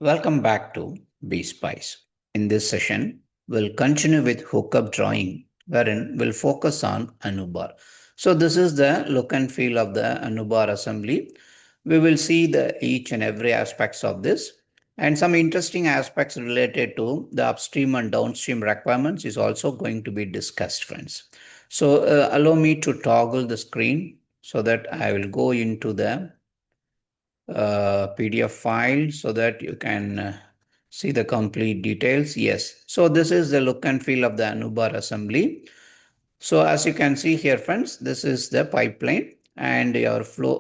Welcome back to BSpice. In this session, we'll continue with hookup drawing, wherein we'll focus on Annubar. So this is the look and feel of the Annubar assembly. We will see the each and every aspects of this, and some interesting aspects related to the upstream and downstream requirements is also going to be discussed, friends. So allow me to toggle the screen so that I will go into the PDF file so that you can see the complete details. Yes, so this is the look and feel of the Annubar assembly. So as you can see here, friends, this is the pipeline and your flow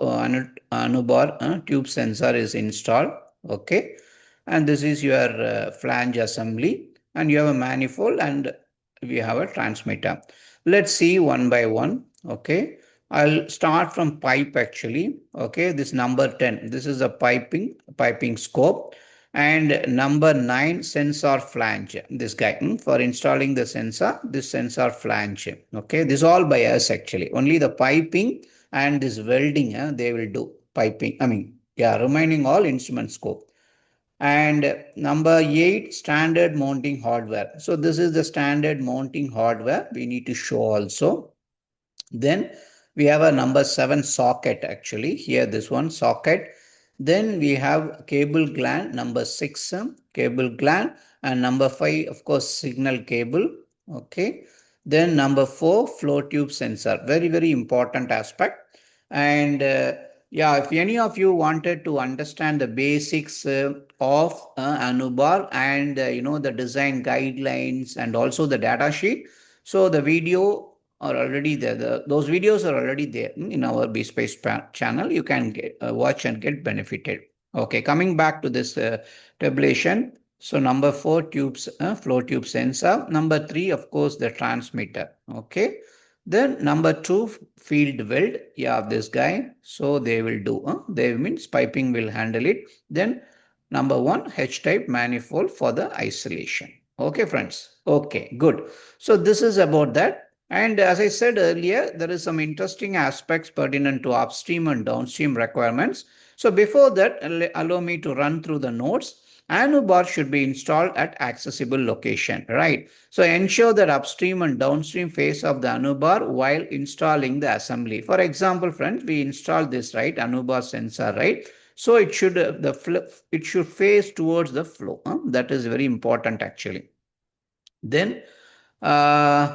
Annubar tube sensor is installed. Okay, and this is your flange assembly, and you have a manifold and we have a transmitter. Let's see one by one. Okay, I'll start from pipe actually. Okay, this number 10, this is a piping scope, and number 9, sensor flange. This guy for installing the sensor, this sensor flange. Okay, this all by us actually. Only the piping and this welding they will do piping. Yeah, remaining all instrument scope. And number 8, standard mounting hardware. So this is the standard mounting hardware we need to show also. Then we have a number 7, socket actually. Here this one, socket. Then we have cable gland, number 6, cable gland, and number 5, of course, signal cable. Okay. Then number 4, flow tube sensor. Very, very important aspect. And yeah, if any of you wanted to understand the basics of Annubar and the design guidelines and also the data sheet, so the video are already there. Those videos are already there in our BSpace channel. You can watch and get benefited. Okay, coming back to this tabulation. So number 4, tubes, flow tube sensor. Number 3, of course, the transmitter. Okay. Then number 2, field weld. Yeah, this guy. So they will do. They means piping will handle it. Then number 1, H-type manifold for the isolation. Okay, friends. Okay, good. So this is about that. And as I said earlier, there is some interesting aspects pertinent to upstream and downstream requirements. So before that, allow me to run through the notes. Annubar should be installed at accessible location, right? So ensure that upstream and downstream face of the Annubar while installing the assembly. For example, friends, we installed this, right? Annubar sensor, right? So it should it should face towards the flow. That is very important actually. Then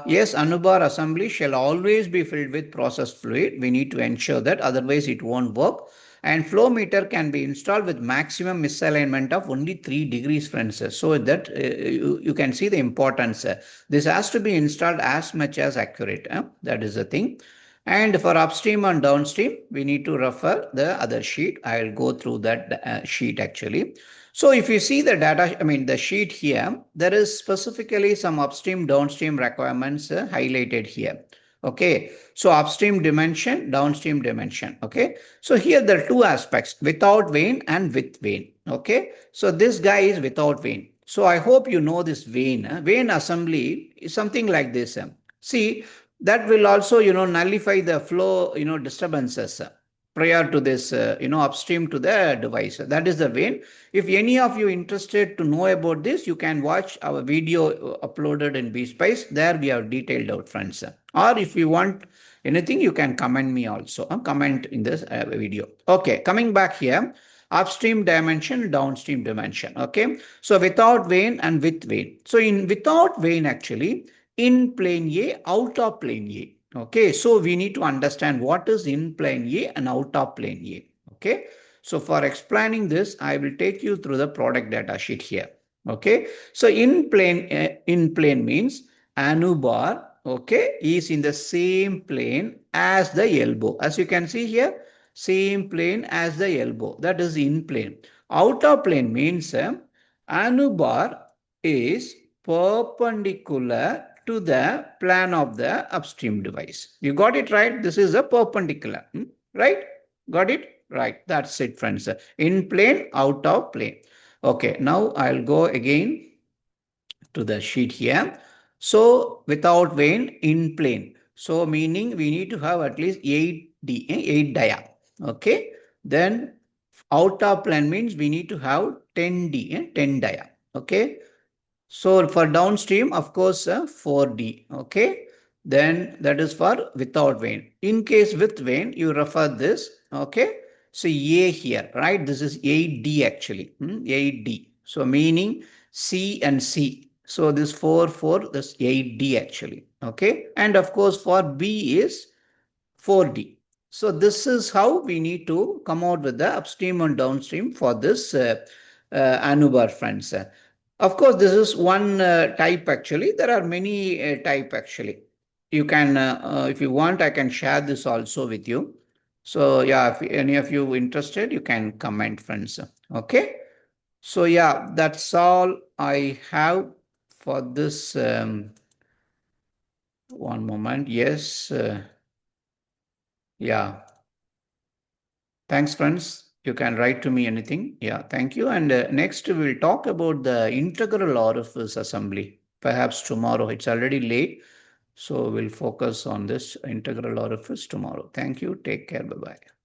yes, Annubar assembly shall always be filled with process fluid. We need to ensure that, otherwise it won't work. And flow meter can be installed with maximum misalignment of only 3 degrees, friends. So that you can see the importance. This has to be installed as much as accurate. That is the thing. And for upstream and downstream, we need to refer the other sheet. I will go through that sheet actually. So if you see the data, the sheet here, there is specifically some upstream, downstream requirements highlighted here. Okay, so upstream dimension, downstream dimension. Okay, so here there are two aspects, without vane and with vane. Okay, so this guy is without vane. So I hope you know this vane. Vane assembly is something like this. See, that will also, nullify the flow, disturbances prior to this, upstream to the device. That is the vane. If any of you interested to know about this, you can watch our video uploaded in BSpice. There we have detailed out, friends. Or if you want anything, you can comment me also. Comment in this video. Okay, coming back here. Upstream dimension, downstream dimension. Okay, so without vane and with vane. So in without vane actually, in plane A, out of plane A. Okay, so we need to understand what is in plane A and out of plane A. Okay, so for explaining this, I will take you through the product data sheet here. Okay, so in plane means Annubar, okay, is in the same plane as the elbow. As you can see here, same plane as the elbow. That is in plane. Out of plane means Annubar is perpendicular to the plane of the upstream device. You got it right? This is a perpendicular, right? Got it? Right. That's it, friends. In plane, out of plane. Okay, now I'll go again to the sheet here. So without vane, in plane. So meaning we need to have at least 8 dia. Okay. Then Out of plane means we need to have 10D, 10 dia. Okay. So for downstream, of course, 4D. Okay. Then that is for without vein. In case with vein, you refer this. Okay. So A here, right? This is 8D actually. 8D. So meaning C and C. So this 4, this 8D actually. Okay. And of course for B is 4D. So this is how we need to come out with the upstream and downstream for this Annubar friends. Of course, this is one type actually. There are many type actually. You can, if you want, I can share this also with you. So yeah, if any of you interested, you can comment friends. Okay. So yeah, that's all I have for this. One moment. Yes. Yeah. Thanks, friends. You can write to me anything. Yeah, thank you. And next, we'll talk about the integral orifice assembly. Perhaps tomorrow. It's already late. So we'll focus on this integral orifice tomorrow. Thank you. Take care. Bye bye.